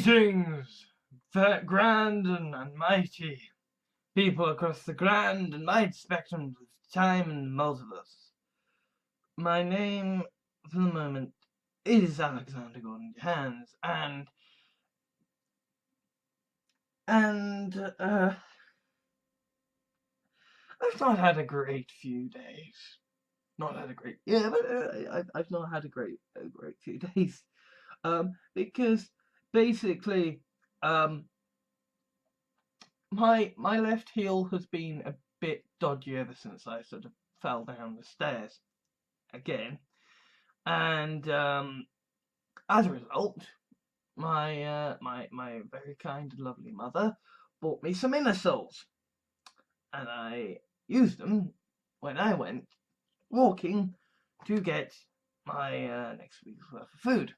Greetings, grand and mighty people across the grand and mighty spectrums of time and multiverse. My name, for the moment, is Alexander Gordon Johans, and I've not had a great few days. Not had a great, but I've not had a great few days. Because basically, my left heel has been a bit dodgy ever since I sort of fell down the stairs again, and as a result, my very kind and lovely mother bought me some inner soles, and I used them when I went walking to get my next week's worth of food.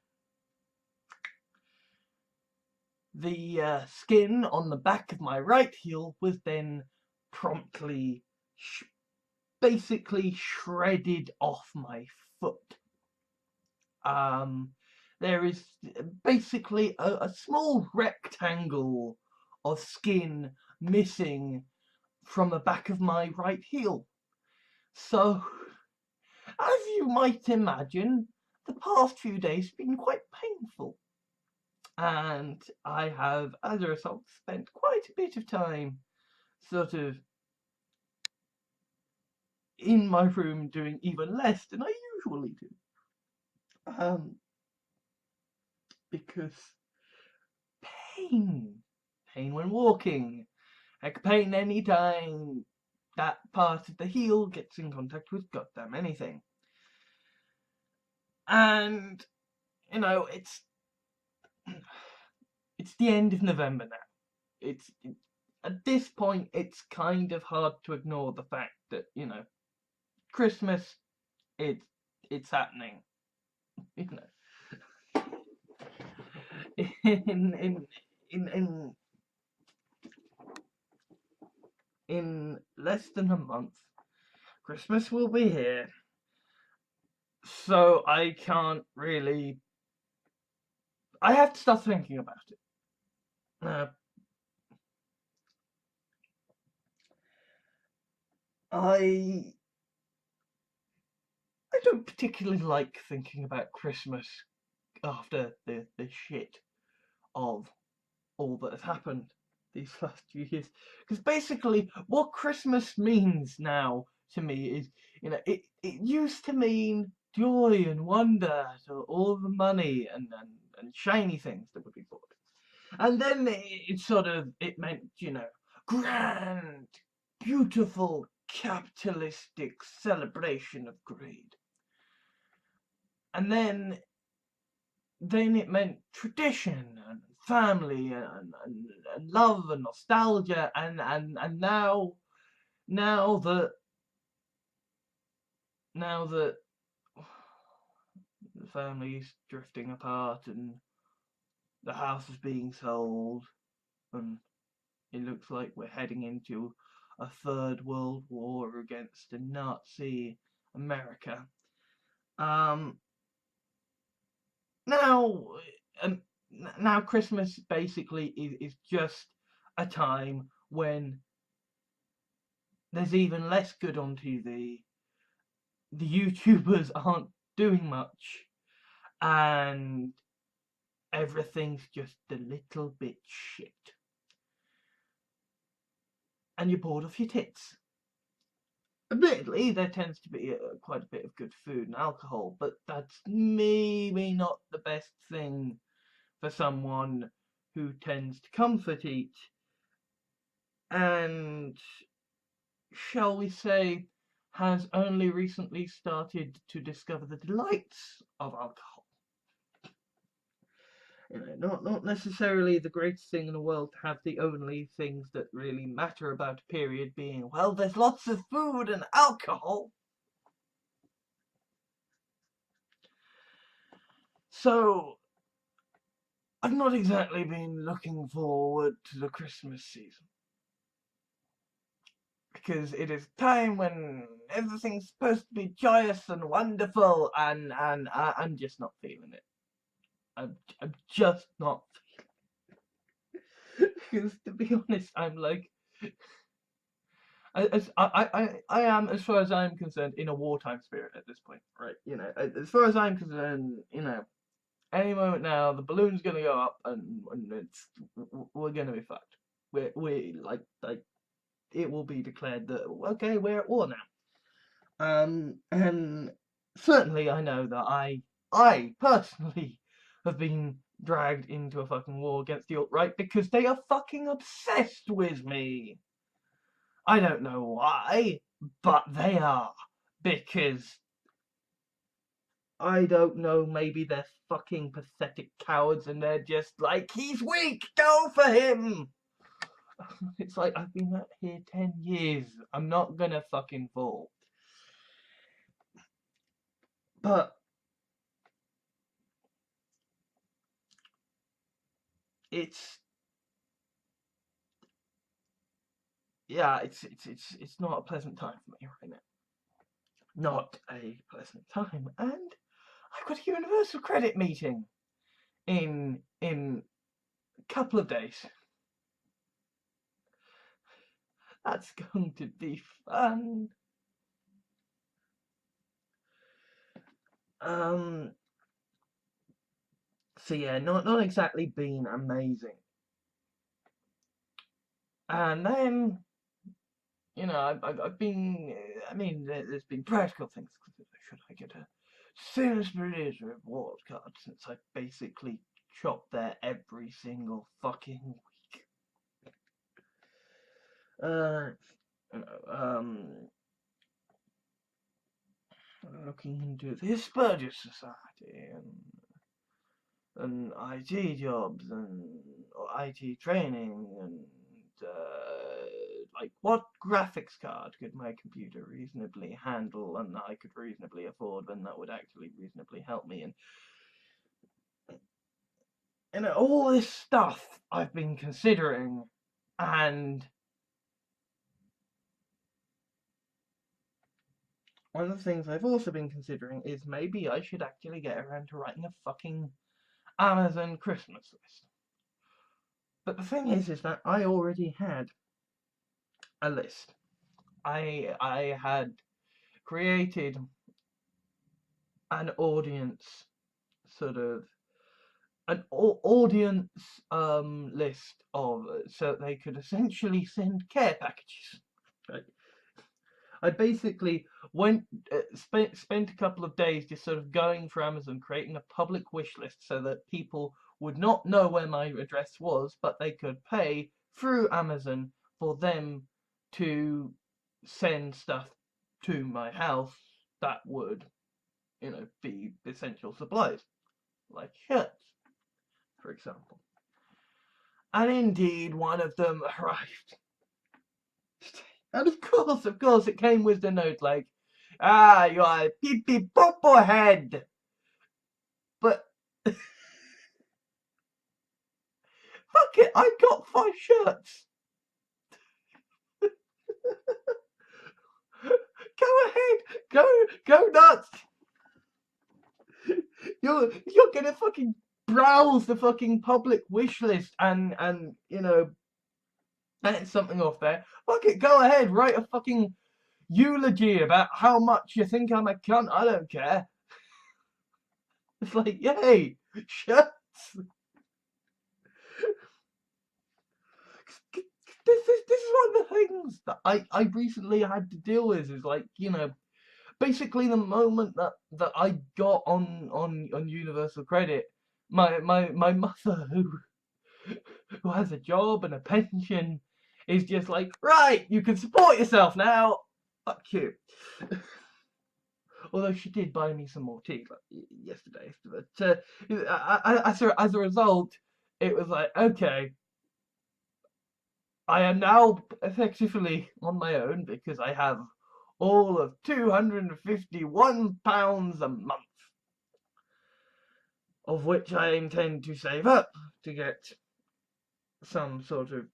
The skin on the back of my right heel was then promptly basically shredded off my foot. There is basically a small rectangle of skin missing from the back of my right heel. So, as you might imagine, the past few days have been quite painful. And I have, as a result, spent quite a bit of time sort of in my room doing even less than I usually do. Because pain when walking, like pain anytime that part of the heel gets in contact with goddamn anything. And, you know, it's the end of November now. At this point, it's kind of hard to ignore the fact that, you know, Christmas, it's happening. You know, in less than a month, Christmas will be here. So I can't really. I have to start thinking about it. I don't particularly like thinking about Christmas after the shit of all that has happened these last few years. Because basically, what Christmas means now to me is, you know, it used to mean joy and wonder, so all the money and shiny things that would be bought. And then it meant, you know, grand, beautiful, capitalistic celebration of greed. And then it meant tradition and family and love and nostalgia, and now that the family's drifting apart and the house is being sold and it looks like we're heading into a third world war against a Nazi America. Now Christmas basically is just a time when there's even less good on TV. The YouTubers aren't doing much, and everything's just a little bit shit. And you're bored of your tits. Admittedly, there tends to be quite a bit of good food and alcohol, but that's maybe not the best thing for someone who tends to comfort eat and, shall we say, has only recently started to discover the delights of alcohol. You know, not necessarily the greatest thing in the world to have the only things that really matter about a period being, well, there's lots of food and alcohol. So, I've not exactly been looking forward to the Christmas season. Because it is time when everything's supposed to be joyous and wonderful, and I'm just not feeling it. I'm just not feeling it. Because to be honest, I'm like, I am, as far as I'm concerned, in a wartime spirit at this point, right? As far as I'm concerned, any moment now, the balloon's gonna go up, and we're gonna be fucked. We like it will be declared that okay, we're at war now. And certainly I know that I personally have been dragged into a fucking war against the alt-right because they are fucking obsessed with me. I don't know why, but they are. Because, I don't know, maybe they're fucking pathetic cowards and they're just like, he's weak, go for him! It's like, I've been out here 10 years, I'm not gonna fucking fall. But, it's not a pleasant time for me right now. Not a pleasant time. And I've got a universal credit meeting in a couple of days. That's going to be fun. So yeah, not exactly been amazing. And then, I've been, there's been practical things. Should I get a Sainsbury's reward card since I basically shop there every single fucking week? Looking into the Asperger's Society and IT jobs and IT training and like what graphics card could my computer reasonably handle and I could reasonably afford and that would actually reasonably help me, and all this stuff I've been considering. And one of the things I've also been considering is maybe I should actually get around to writing a fucking Amazon Christmas list. But the thing is that I already had a list. I had created an audience, sort of an audience list of, so they could essentially send care packages. Right? I basically spent a couple of days just sort of going for Amazon, creating a public wish list so that people would not know where my address was, but they could pay through Amazon for them to send stuff to my house that would, be essential supplies, like shirts, for example. And indeed, one of them arrived. And of course, it came with the note like, you're a pee-pee popo head. But, fuck it, I got 5 shirts. Go ahead, go nuts. You're gonna fucking browse the fucking public wish list and edit something off there. Fuck it, go ahead, write a fucking eulogy about how much you think I'm a cunt. I don't care. It's like, yay, shirts. This is one of the things that I recently had to deal with, is like, basically the moment that I got on universal credit, my mother, who has a job and a pension, is just like, right, you can support yourself now. Fuck you. Although she did buy me some more tea yesterday, but as a result, it was like, okay, I am now effectively on my own because I have all of £251 a month, of which I intend to save up to get some sort of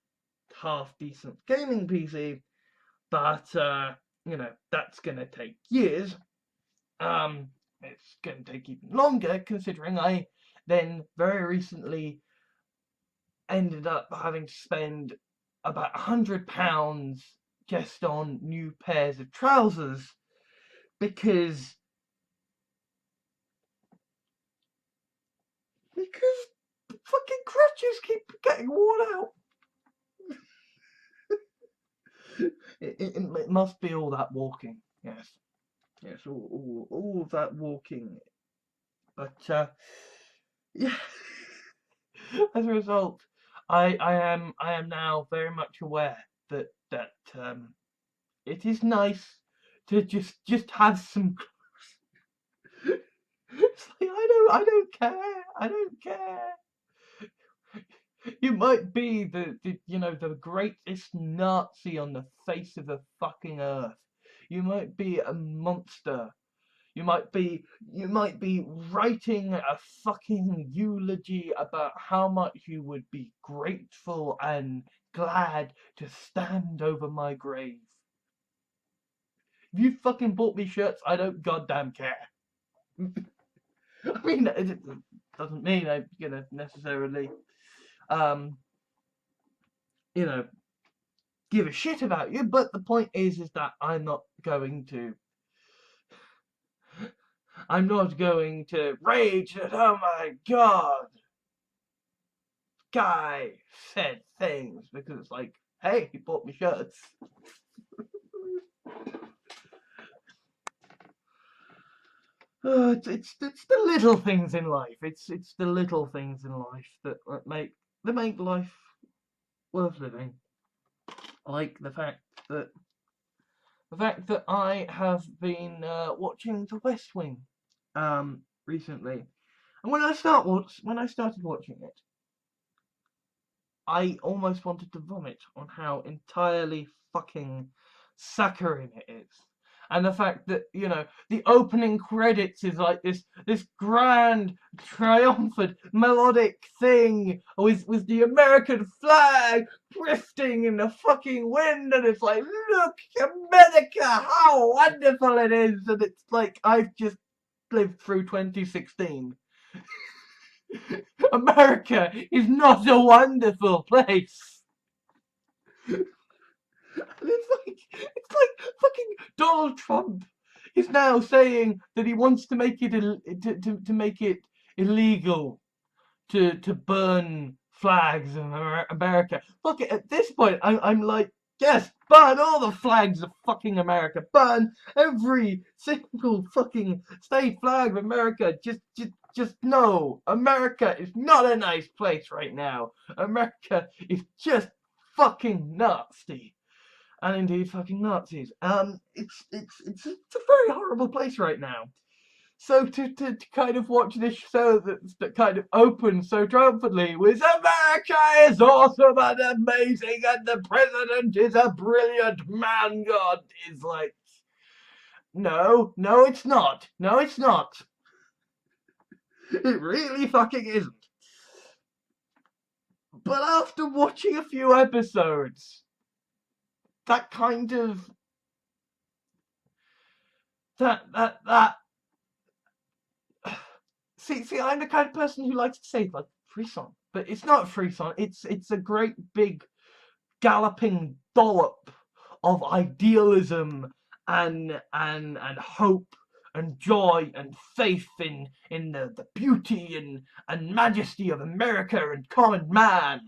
half-decent gaming PC, but, that's gonna take years. It's gonna take even longer, considering I then very recently ended up having to spend about £100 just on new pairs of trousers because the fucking crutches keep getting worn out. It must be all that walking. Yes, all of that walking. But yeah, as a result, I am now very much aware that it is nice to just have some clothes. It's like I don't care. I don't care. You might be the greatest Nazi on the face of the fucking earth. You might be a monster. You might be writing a fucking eulogy about how much you would be grateful and glad to stand over my grave. If you fucking bought me shirts, I don't goddamn care. I mean, it doesn't mean I'm gonna necessarily, give a shit about you, but the point is that I'm not going to rage that, oh my god, guy said things, because it's like, hey, he bought me shirts. It's the little things in life. It's the little things in life that make life worth living. Like the fact that I have been watching The West Wing recently, and when I started watching it, I almost wanted to vomit on how entirely fucking saccharine it is. And the fact that, the opening credits is like this grand, triumphant, melodic thing with the American flag drifting in the fucking wind, and it's like, look, America, how wonderful it is, and it's like, I've just lived through 2016. America is not a wonderful place. It's like fucking Donald Trump is now saying that he wants to make it to make it illegal to burn flags in America. Fuck it, at this point I'm like, yes, burn all the flags of fucking America. Burn every single fucking state flag of America. Just no. America is not a nice place right now. America is just fucking nasty. And indeed fucking Nazis. It's a very horrible place right now. So to kind of watch this show that kind of opens so triumphantly with America is awesome and amazing and the president is a brilliant man, God, is like, no, it's not. No, it's not. It really fucking isn't. But after watching a few episodes, that kind of that see, I'm the kind of person who likes to say like frisson, but it's not a frisson. It's a great big galloping dollop of idealism and hope and joy and faith in the beauty and majesty of America and common man.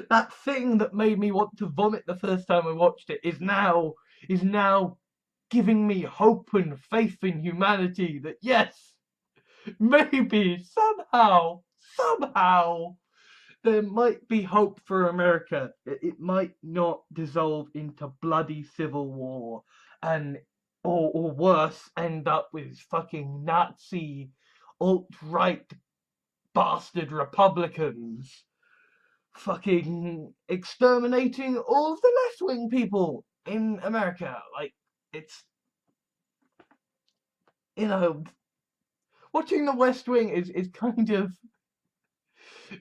That thing that made me want to vomit the first time I watched it is now giving me hope and faith in humanity that yes, maybe somehow there might be hope for America. It might not dissolve into bloody civil war and or worse, end up with fucking Nazi alt-right bastard Republicans fucking exterminating all of the left-wing people in America. Like, it's, watching The West Wing is kind of,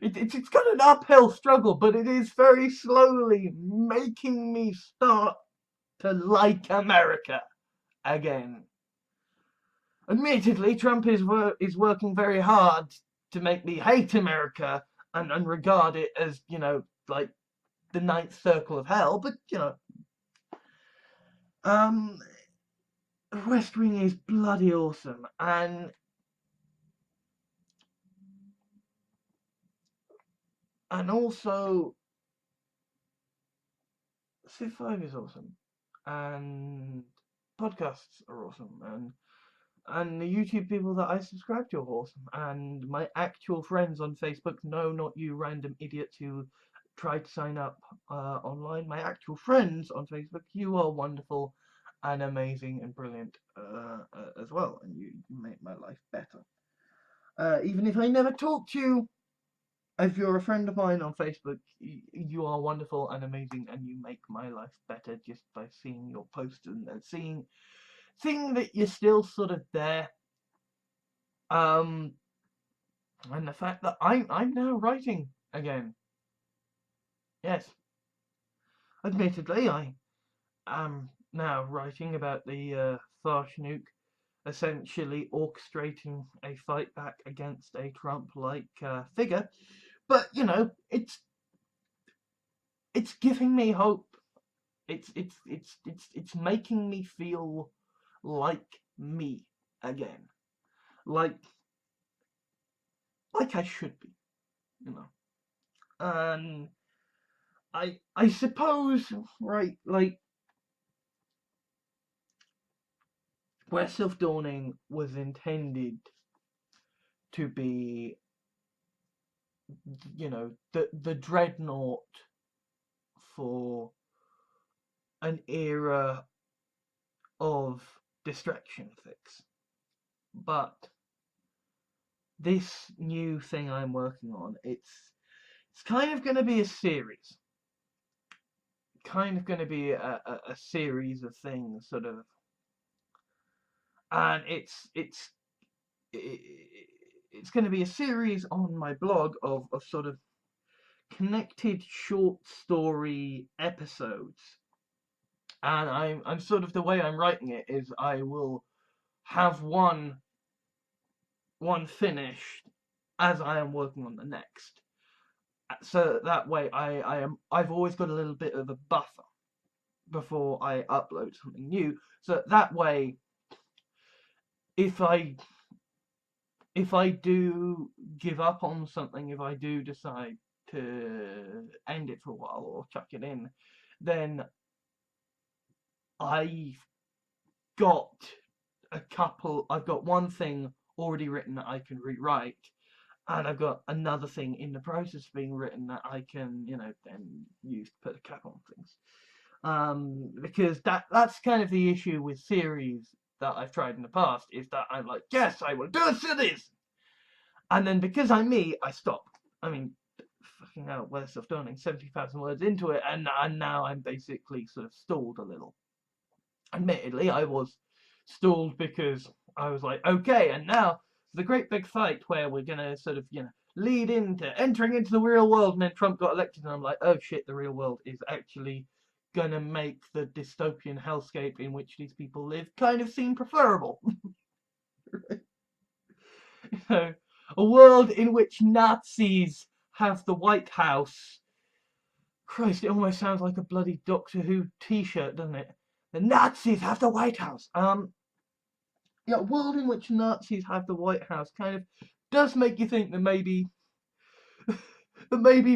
it's got an uphill struggle, but it is very slowly making me start to like America again. Admittedly, Trump is working very hard to make me hate America and regard it as, you know, like the ninth circle of hell. But, you know, West Wing is bloody awesome. And also, Civ 5 is awesome. And podcasts are awesome. And the YouTube people that I subscribe to are awesome. And my actual friends on Facebook, no, not you random idiots who tried to sign up online. My actual friends on Facebook, you are wonderful and amazing and brilliant as well. And you make my life better. Even if I never talk to you, if you're a friend of mine on Facebook, you are wonderful and amazing, and you make my life better just by seeing your posts and seeing that you're still sort of there. And the fact that I'm now writing again. Yes, admittedly, I am now writing about the Tharsh nuke, essentially orchestrating a fight back against a Trump-like figure. But you know, it's giving me hope. It's making me feel like me again, like I should be, you know. And I suppose, right, like, where Self-Dawning was intended to be, you know, the dreadnought for an era of distraction fix. But this new thing I'm working on, it's kind of going to be a series. Kind of going to be a series of things, sort of, and it's going to be a series on my blog of sort of connected short story episodes. And I'm sort of, the way I'm writing it is I will have one finished as I am working on the next. So that way I've always got a little bit of a buffer before I upload something new. So that way, if I do give up on something, if I do decide to end it for a while or chuck it in, then I've got one thing already written that I can rewrite, and I've got another thing in the process of being written that I can, you know, then use to put a cap on things. Because that's kind of the issue with series that I've tried in the past, is that I'm like, yes, I will do a series! And then because I'm me, I stop. I mean, fucking hell, where's Self-Dawning? 70,000 words into it, and now I'm basically sort of stalled a little. Admittedly, I was stalled because I was like, okay, and now the great big fight where we're gonna sort of, you know, lead into entering into the real world, and then Trump got elected, and I'm like, oh shit, the real world is actually gonna make the dystopian hellscape in which these people live kind of seem preferable. You know, a world in which Nazis have the White House. Christ, it almost sounds like a bloody Doctor Who t-shirt, doesn't it? The Nazis have the White House. Yeah, a world in which Nazis have the White House kind of does make you think that maybe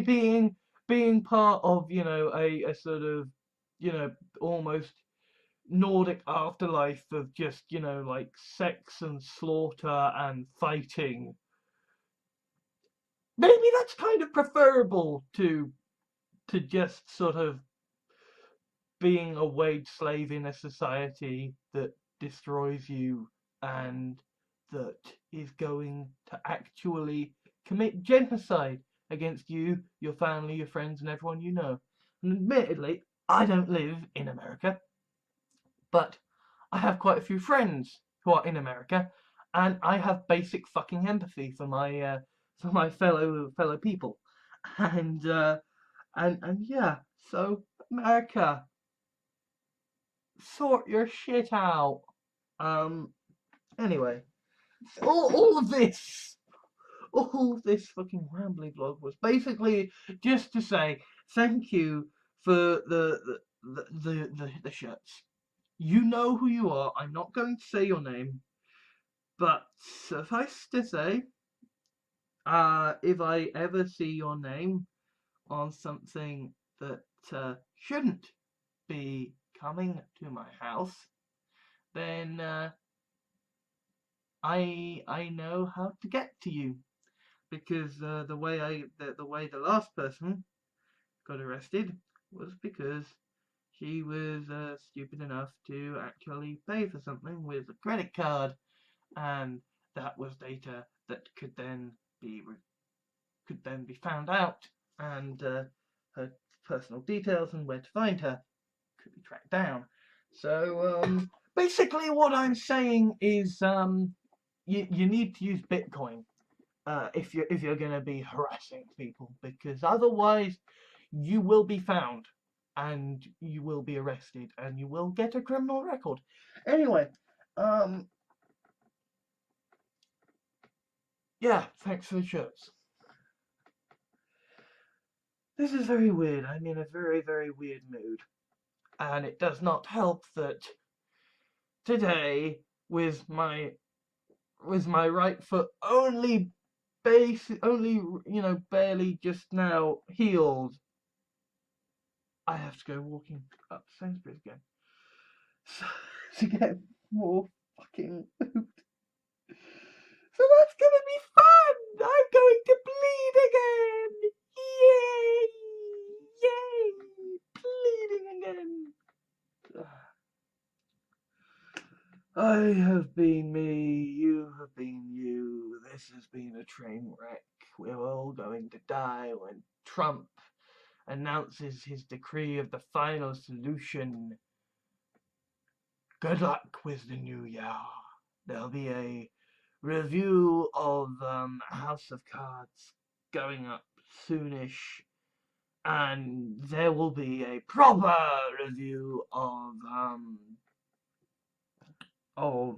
being part of, you know, a sort of, you know, almost Nordic afterlife of just, you know, like sex and slaughter and fighting, maybe that's kind of preferable to just sort of being a wage slave in a society that destroys you and that is going to actually commit genocide against you, your family, your friends, and everyone you know. And admittedly, I don't live in America, but I have quite a few friends who are in America, and I have basic fucking empathy for my fellow people, and yeah. So America, sort your shit out. Anyway, all of this all this fucking rambly vlog was basically just to say thank you for the shirts. You know who you are. I'm not going to say your name, but suffice to say, if I ever see your name on something that shouldn't be coming to my house, then I know how to get to you, because the way the last person got arrested was because she was stupid enough to actually pay for something with a credit card, and that was data that could then be found out, and her personal details and where to find her could be tracked down. So basically, what I'm saying is you need to use Bitcoin if you're going to be harassing people, because otherwise you will be found and you will be arrested and you will get a criminal record. Anyway, yeah, thanks for the shirts. This is very weird. I'm in a very, very weird mood, and it does not help that today, with my right foot only barely just now healed, I have to go walking up Sainsbury's again to get more fucking food. So that's gonna be fun! I'm going to bleed again! Yay! Yay! Bleeding again! I have been me, you have been you, this has been a train wreck. We're all going to die when Trump announces his decree of the final solution. Good luck with the new year. There'll be a review of House of Cards going up soonish, and there will be a proper review of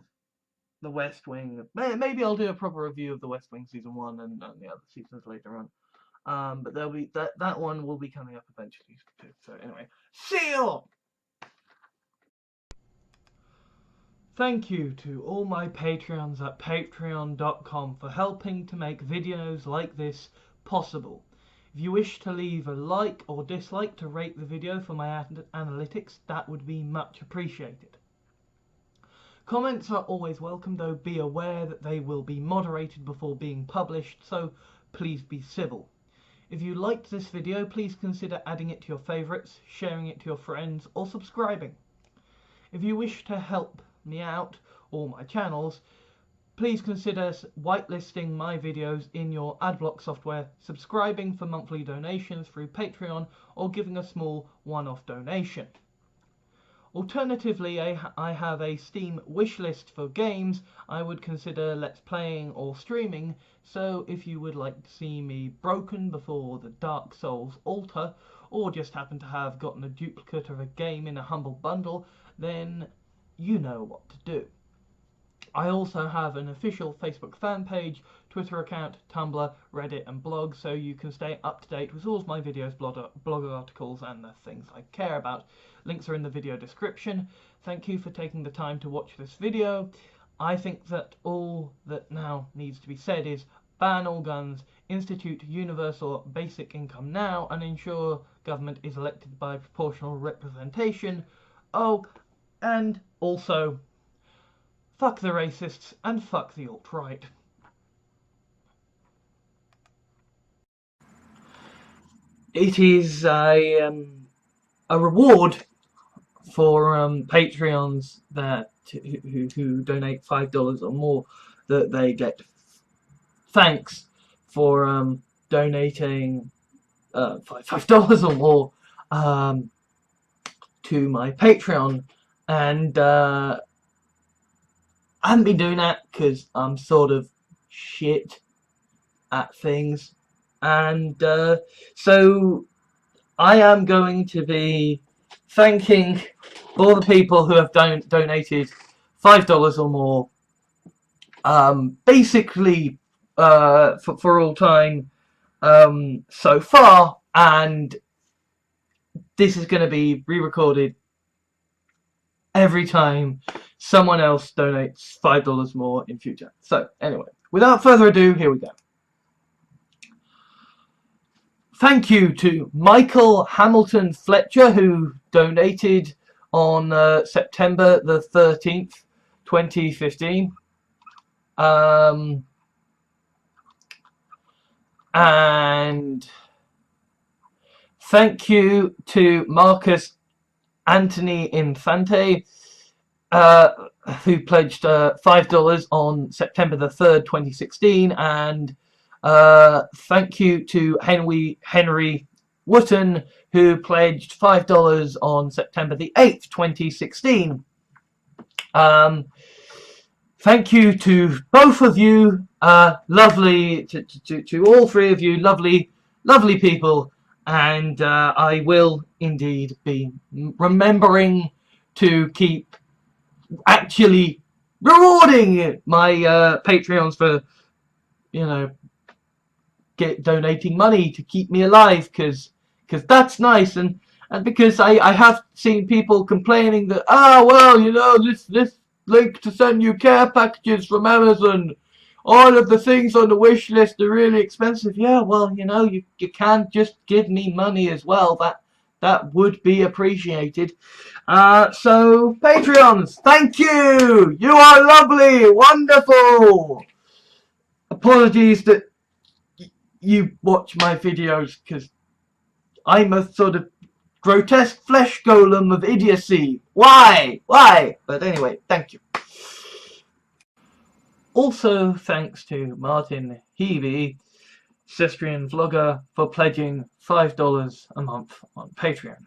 The West Wing. Maybe I'll do a proper review of The West Wing season 1 and the other seasons later on. But there'll be that one will be coming up eventually too. So anyway, see you all. Thank you to all my Patreons at patreon.com for helping to make videos like this possible. If you wish to leave a like or dislike to rate the video for my analytics, that would be much appreciated. Comments are always welcome, though be aware that they will be moderated before being published, so please be civil. If you liked this video, please consider adding it to your favourites, sharing it to your friends, or subscribing. If you wish to help me out, or my channels, please consider whitelisting my videos in your adblock software, subscribing for monthly donations through Patreon, or giving a small one-off donation. Alternatively, I have a Steam wishlist for games I would consider let's playing or streaming, so if you would like to see me broken before the Dark Souls altar, or just happen to have gotten a duplicate of a game in a humble bundle, then you know what to do. I also have an official Facebook fan page, Twitter account, Tumblr, Reddit and blog, so you can stay up to date with all of my videos, blog articles and the things I care about. Links are in the video description. Thank you for taking the time to watch this video. I think that all that now needs to be said is ban all guns, institute universal basic income now, and ensure government is elected by proportional representation. Oh, and also, fuck the racists and fuck the alt-right. It is a reward for Patreons that who donate $5 or more, that they get thanks for donating $5 or more to my Patreon, and I haven't been doing that because I'm sort of shit at things, and so I am going to be thanking all the people who have donated $5 or more, basically for all time so far, and this is going to be re-recorded every time someone else donates $5 more in future. So anyway, without further ado, here we go. Thank you to Michael Hamilton Fletcher, who donated on September the 13th, 2015. And thank you to Marcus Anthony Infante, who pledged $5 on September the 3rd, 2016. And thank you to Henry Wotton, who pledged $5 on September the 8th, 2016. Thank you to both of you, lovely, to all three of you, lovely people, and I will indeed be remembering to keep actually rewarding my Patreons for, you know, donating money to keep me alive, because that's nice, and because I have seen people complaining that, well, you know, this link to send you care packages from Amazon, all of the things on the wish list are really expensive. Yeah, well, you know, you can just give me money as well. That would be appreciated. So Patreons, thank you. You are lovely, wonderful. Apologies that you watch my videos, because I'm a sort of grotesque flesh golem of idiocy. Why? But anyway, thank you. Also, thanks to Martin Heavey, Cestrian vlogger, for pledging $5 a month on Patreon.